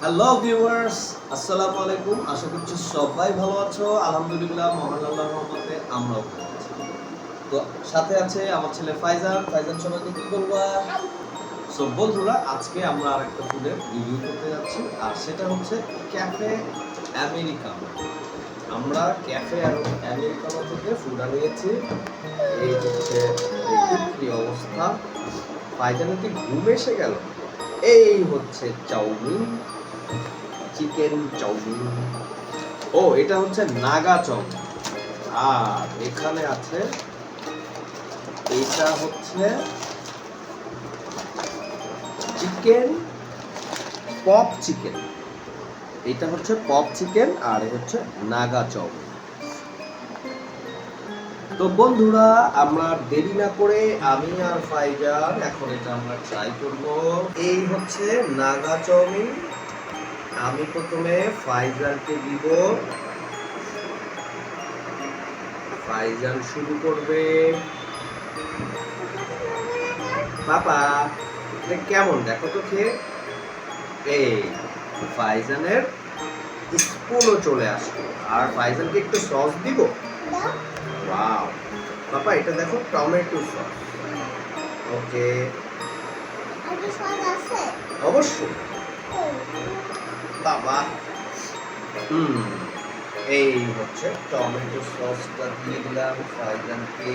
Hello viewers, আসসালামু আলাইকুম। আশা করছি সবাই ভালো আছো। আলহামদুলিল্লাহ, মহান আল্লাহর রহমতে আমরাও ভালো আছি। তো সাথে আছে আমার ছেলে ফাইজান। ফাইজান সবাইকে কি বলবা? সো বন্ধুরা, আজকে আমরা আরেকটা ফুডের রিভিউ করতে যাচ্ছি, আর সেটা হচ্ছে ক্যাফে আমেরিকানো। আমরা ক্যাফে আমেরিকানো থেকে ফুড আনিয়েছি। এই হচ্ছে দেখুন কি অবস্থা। ফাইজানের কি ঘুম এসে গেল? এই হচ্ছে চাউমিন, চিকেন চাউমিন। ও, এটা হচ্ছে নাগা চাউমিন। আর এখানে আছে, এটা হচ্ছে চিকেন পপ চিকেন। এটা হচ্ছে পপ চিকেন, আর এটা হচ্ছে নাগা চাউমিন। তো বন্ধুরা, আমরা দেরি না করে আমি আর ফাইজান এখন এটা আমরা ট্রাই করব। এই হচ্ছে নাগা চাউমিন। আমি প্রথমে ফাইজানকে দিব। ফাইজান শুরু করবে। পাপা, এটা কেমন দেখো তো খেয়ে। এই ফাইজানের স্পুনও চলে আসলো। আর ফাইজানকে একটু সস দিব। ওয়াও, পাপা এটা দেখো, টমেটো সস। ওকে, অবশ্যই বাবা। এই হচ্ছে টমেটো সসটা দিয়ে দিলাম ফাইজানকে।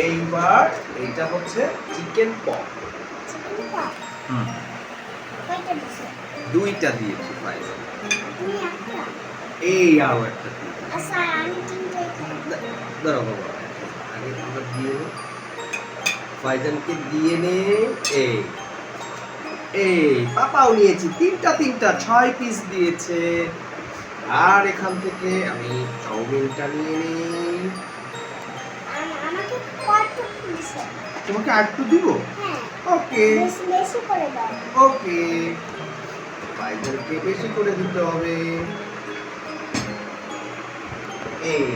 এইবার এইটা হচ্ছে চিকেন পপ। দুইটা দিয়েছি ফাইজান। এই আরো একটা দাঁড়াও বাবা, আগে আমরা দিয়ে ফাইজানকে দিয়ে নে। এই এই পাপাও নিয়েছি তিনটা 6 পিস দিয়েছে। আর এখান থেকে আমি চাউমিনটা নিয়ে নিই। তোমাকে আরেকটু দিব? ওকে ওকে, ফাইজানকে বেশি করে দিতে হবে। এই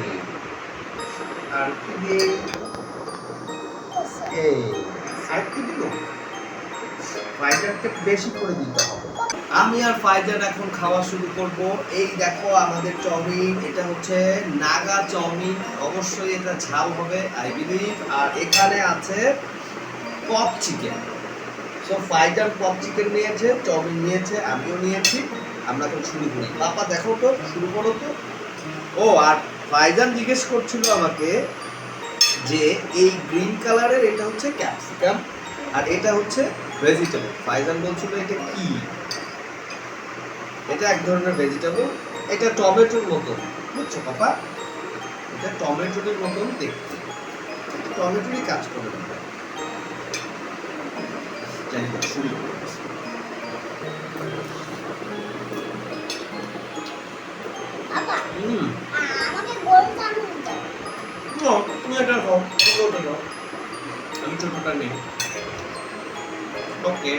আর কি দিই? এই আর কি দিব? ফাইজারকে বেশি করে দিতে হবে। আমি আর ফাইজার এখন খাওয়া শুরু করব। এই দেখো আমাদের চাউমিন, এটা হচ্ছে নাগা চাউমিন। অবশ্যই এটা ঝাল হবে আই বিলিভ। আর এখানে আছে pop chicken. So Pfizer pop chicken নিয়েছে, চাউমিন নিয়েছে, আমিও নিয়েছি। আমরা এখন শুরু করি। বাবা দেখো তো, শুরু করো তো। ও, আর ফাইজান জিজ্ঞেস করছিল আমাকে যে এই গ্রিন কালারের এটা হচ্ছে ক্যাপসিকাম, আর এটা হচ্ছে ভেজিটেবল। ফাইজান বলছিল এটা কি? এটা এক ধরনের ভেজিটেবল। এটা টমেটোর মতন, বুঝছো পাপা? এটা টমেটোর মতন দেখতে, টমেটোরই কাজ করে। যাই হোক, শুরু করি। তুমি এটা খাও, আমি ছোটটা নেই। ওকে,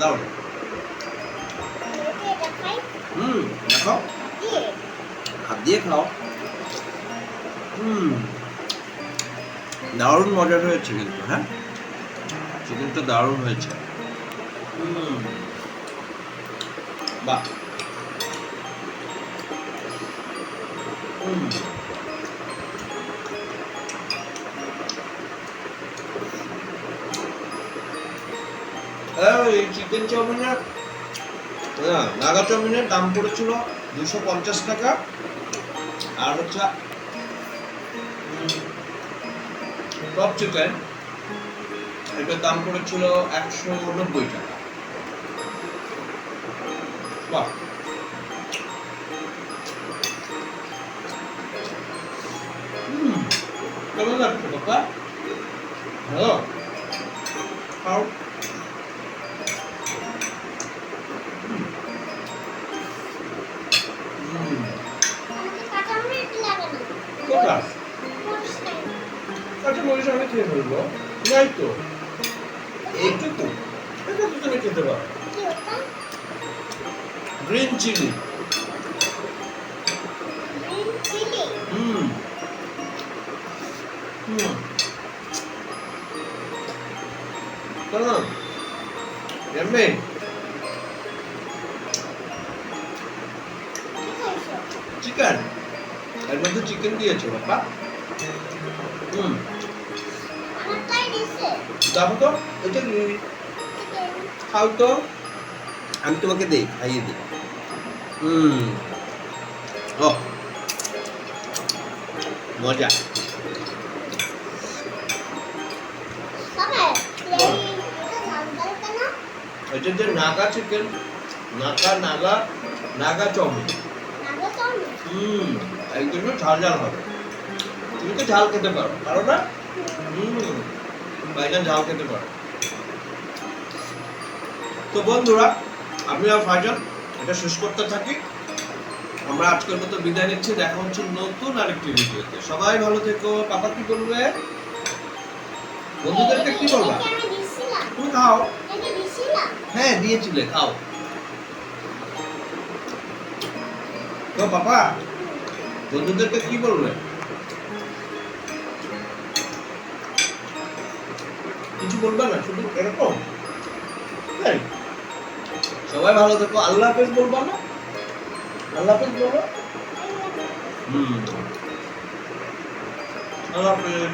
দাও। দেখো, হাত দিয়ে খাও। দারুণ মজার হয়েছে কিন্তু। হ্যাঁ, চিকেনটা দারুণ হয়েছে। বাহ। এই চিকেন চাউমিনের, নাগা চাউমিনের দাম পড়েছিল 250 টাকা। আর হচ্ছে পপ চিকেন, এটার দাম পড়েছিল 190 টাকা। বাহ, কেমন লাগছে বাবা? ভালো? খাও। আচ্ছা, মরিচ আমি খেয়ে ফেলবো। নাই তো, এইটুকু এটা তো তুমি খেতে পারো। Green chilli. হুম হুম চলো এমনি চিকেন এর মধ্যে চিকেন দিয়েছো বাবা হুম দেখো তো এটা কি খাও তো আমি তোমাকে দেই খাইয়ে দিই ও মজা এটা যে নাগা চিকেন নাগা চাউমিন একদম ঝাল ঝাল হবে তুমি তো ঝাল খেতে পারো না ভাইজান ঝাল খেতে পারো তো বন্ধুরা আমি আর ফাইজান এটা শেষ করতে থাকি আমরা আজকের মতো বিদায় নিচ্ছি দেখা হচ্ছে নতুন আরেকটি ভিডিওতে সবাই ভালো থেকো পাপা কি বলবে বন্ধুদেরকে কি বলবা তুমি খাও হ্যাঁ দিয়েছিলে খাও তো পাপা বন্ধুদেরকে কি বলবে কিছু বলবে না শুধু এরকম সবাই ভালো থেকো আল্লাহ হাফেজ বলবা না আল্লাহ হাফেজ বলো আল্লাহ হাফেজ